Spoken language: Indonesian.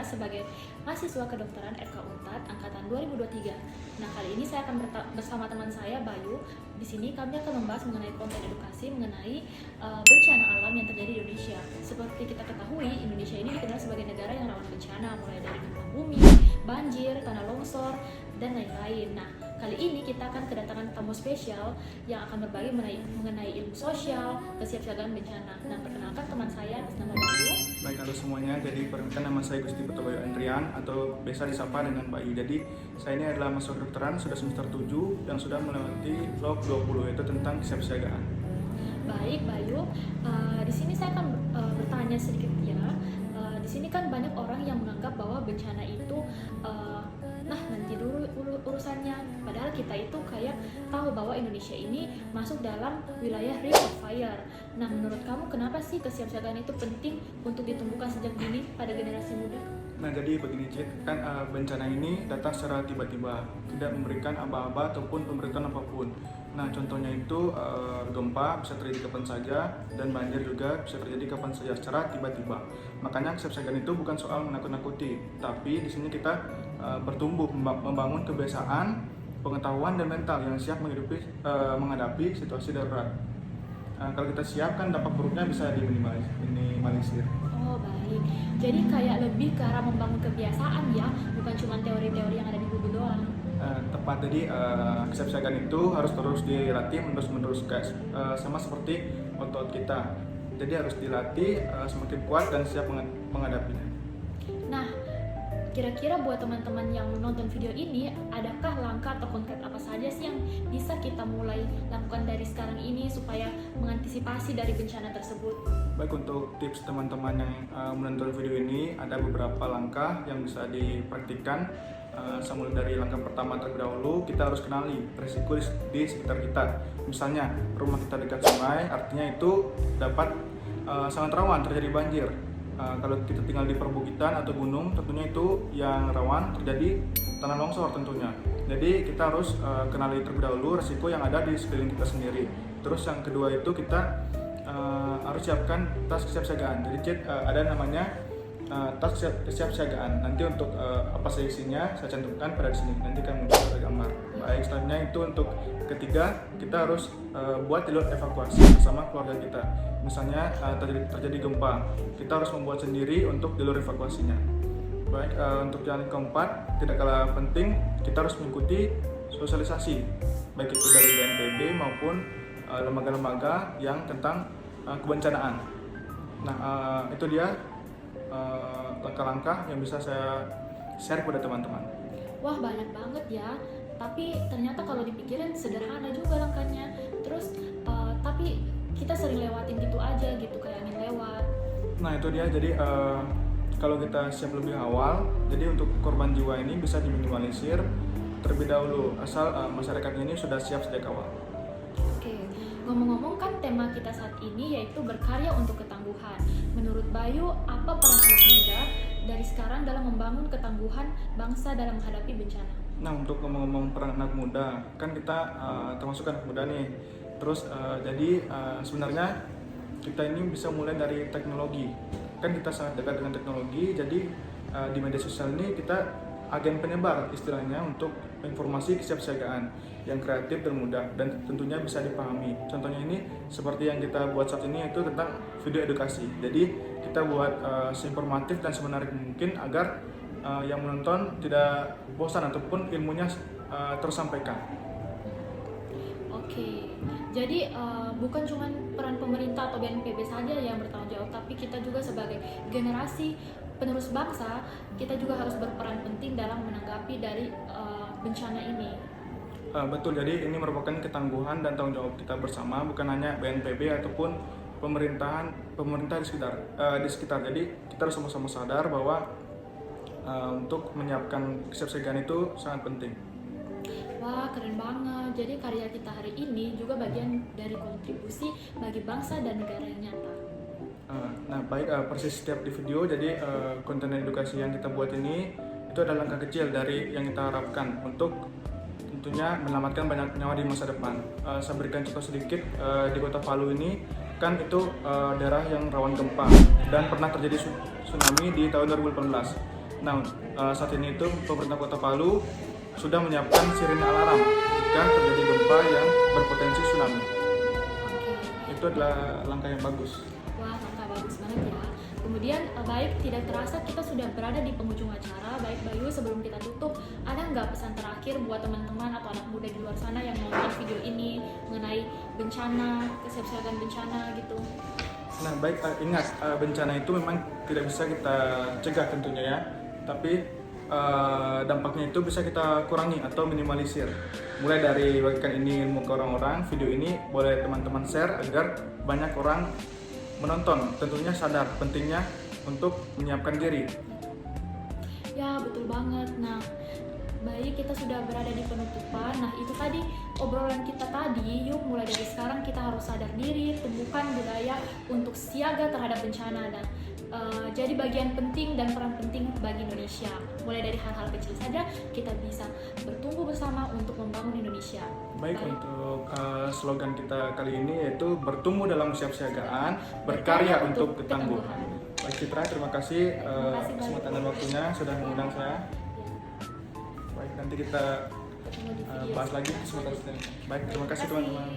sebagai mahasiswa kedokteran FK Unpad angkatan 2023. Nah, kali ini saya akan bersama teman saya Bayu. Di sini kami akan membahas mengenai konten edukasi mengenai bencana alam yang terjadi di Indonesia. Seperti kita ketahui, Indonesia ini dikenal sebagai negara yang rawan bencana, mulai dari gempa bumi, banjir, tanah longsor, dan lain-lain. Nah, kali ini kita akan kedatangan tamu spesial yang akan berbagi mengenai ilmu sosial, kesiapsiagaan bencana. Nah, perkenalkan teman saya atas nama Bayu. Baik, halo semuanya. Jadi perkenalkan, nama saya Gusti Putra Bayu Andrian atau biasa disapa dengan Bayu. Jadi saya ini adalah mahasiswa kedokteran sudah semester 7 yang sudah melewati vlog 20 yaitu tentang kesiapsiagaan. Baik, Bayu. Di sini saya akan bertanya sedikit ya. Di sini kan banyak orang yang menganggap bahwa bencana itu nanti dulu urusannya. Padahal kita itu kayak tahu bahwa Indonesia ini masuk dalam wilayah ring of fire. Nah, menurut kamu kenapa sih kesiapsiagaan itu penting untuk ditumbuhkan sejak dini pada generasi muda? Nah, jadi begini Cid, kan bencana ini datang secara tiba-tiba, tidak memberikan aba-aba ataupun pemberitahuan apapun. Nah, contohnya itu gempa bisa terjadi kapan saja dan banjir juga bisa terjadi kapan saja secara tiba-tiba. Makanya kesiapsiagaan itu bukan soal menakut-nakuti, tapi di sini kita bertumbuh membangun kebiasaan, pengetahuan dan mental yang siap menghadapi situasi darurat. Kalau kita siap kan dampak buruknya bisa diminimalisir. Oh, baik. Jadi kayak lebih ke arah membangun kebiasaan ya, bukan cuma teori-teori yang ada di buku doang. Tepat, jadi kesiapsiagaan itu harus terus dilatih menerus guys, sama seperti otot kita. Jadi harus dilatih semakin kuat dan siap menghadapinya. Nah, kira-kira buat teman-teman yang menonton video ini, adakah langkah atau konkret apa saja sih yang bisa kita mulai lakukan dari sekarang ini supaya mengantisipasi dari bencana tersebut? Baik, untuk tips teman-teman yang menonton video ini, ada beberapa langkah yang bisa dipraktikkan. Mulai dari langkah pertama terlebih dahulu, kita harus kenali risiko di sekitar kita. Misalnya, rumah kita dekat sungai, artinya itu dapat sangat rawan terjadi banjir. Kalau kita tinggal di perbukitan atau gunung, tentunya itu yang rawan terjadi tanah longsor tentunya. Jadi kita harus kenali terlebih dahulu risiko yang ada di sekeliling kita sendiri. Terus yang kedua itu kita harus siapkan tas kesiapsiagaan. Jadi ada namanya tas kesiapsiagaan. Nanti untuk apa saja isinya saya cantumkan pada sini. Nanti kan muncul pada gambar. Baik, selanjutnya itu untuk ketiga, kita harus buat jalur evakuasi bersama keluarga kita. Misalnya terjadi gempa, kita harus membuat sendiri untuk jalur evakuasinya. Baik, untuk yang keempat, tidak kalah penting, kita harus mengikuti sosialisasi, baik itu dari BNPB maupun lembaga-lembaga yang tentang kebencanaan. Nah, itu dia langkah-langkah yang bisa saya share kepada teman-teman. Wah, banyak banget ya. Tapi ternyata kalau dipikirin sederhana juga langkahnya. Terus tapi kita sering lewatin gitu aja gitu, kayak angin lewat. Nah, itu dia. Jadi kalau kita siap lebih awal, jadi untuk korban jiwa ini bisa diminimalisir terlebih dahulu asal masyarakatnya ini sudah siap sejak awal. Oke, ngomong-ngomong kan tema kita saat ini yaitu berkarya untuk ketangguhan. Menurut Bayu, apa peran anak muda dari sekarang dalam membangun ketangguhan bangsa dalam menghadapi bencana? Nah, untuk ngomong-ngomong peran anak muda, kan kita termasuk anak muda nih. Terus jadi sebenarnya kita ini bisa mulai dari teknologi. Kan kita sangat dekat dengan teknologi, jadi di media sosial ini kita agen penyebar istilahnya untuk informasi kesiapsiagaan yang kreatif dan mudah dan tentunya bisa dipahami. Contohnya ini seperti yang kita buat saat ini, itu tentang video edukasi. Jadi kita buat seinformatif dan semenarik mungkin agar yang menonton tidak bosan ataupun ilmunya tersampaikan. Oke, jadi bukan cuma peran pemerintah atau BNPB saja yang bertanggung jawab, tapi kita juga sebagai generasi penerus bangsa, kita juga harus berperan penting dalam menanggapi dari bencana ini. Betul, jadi ini merupakan ketangguhan dan tanggung jawab kita bersama, bukan hanya BNPB ataupun pemerintah di sekitar. Jadi kita harus sama-sama sadar bahwa untuk menyiapkan kesiapsiagaan itu sangat penting. Wah, keren banget. Jadi karya kita hari ini juga bagian dari kontribusi bagi bangsa dan negara yang nyata. Nah, baik, persis setiap di video, jadi konten edukasi yang kita buat ini itu adalah langkah kecil dari yang kita harapkan untuk tentunya menyelamatkan banyak nyawa di masa depan. Saya berikan contoh sedikit, di kota Palu ini kan itu daerah yang rawan gempa dan pernah terjadi tsunami di tahun 2018. Nah, saat ini itu pemerintah Kota Palu sudah menyiapkan sirine alarm jika terjadi gempa yang berpotensi tsunami. Oke. Itu adalah langkah yang bagus. Wah, langkah bagus banget ya. Kemudian baik tidak terasa kita sudah berada di penghujung acara. Baik Bayu, sebelum kita tutup, ada nggak pesan terakhir buat teman-teman atau anak muda di luar sana yang nonton video ini mengenai bencana, kesiapsiagaan bencana gitu? Nah, baik, ingat bencana itu memang tidak bisa kita cegah tentunya ya, tapi dampaknya itu bisa kita kurangi atau minimalisir. Mulai dari bagikan ini ilmu ke orang-orang, video ini boleh teman-teman share agar banyak orang menonton, tentunya sadar pentingnya untuk menyiapkan diri. Ya, betul banget. Nah, baik, kita sudah berada di penutupan. Nah, itu tadi obrolan kita tadi. Yuk, mulai dari sekarang kita harus sadar diri, tumbuhkan budaya untuk siaga terhadap bencana. Dan jadi bagian penting dan peran penting bagi Indonesia. Mulai dari hal-hal kecil saja, kita bisa bertumbuh bersama untuk membangun Indonesia. Baik, untuk slogan kita kali ini yaitu bertumbuh dalam kesiapsiagaan, berkarya untuk ketangguhan. Baik Citra, terima kasih kesempatan dan waktunya sudah mengundang saya. Baik, nanti kita Ketemu di video bahas lagi selanjutnya. kesempatan selanjutnya. Baik, terima kasih teman-teman.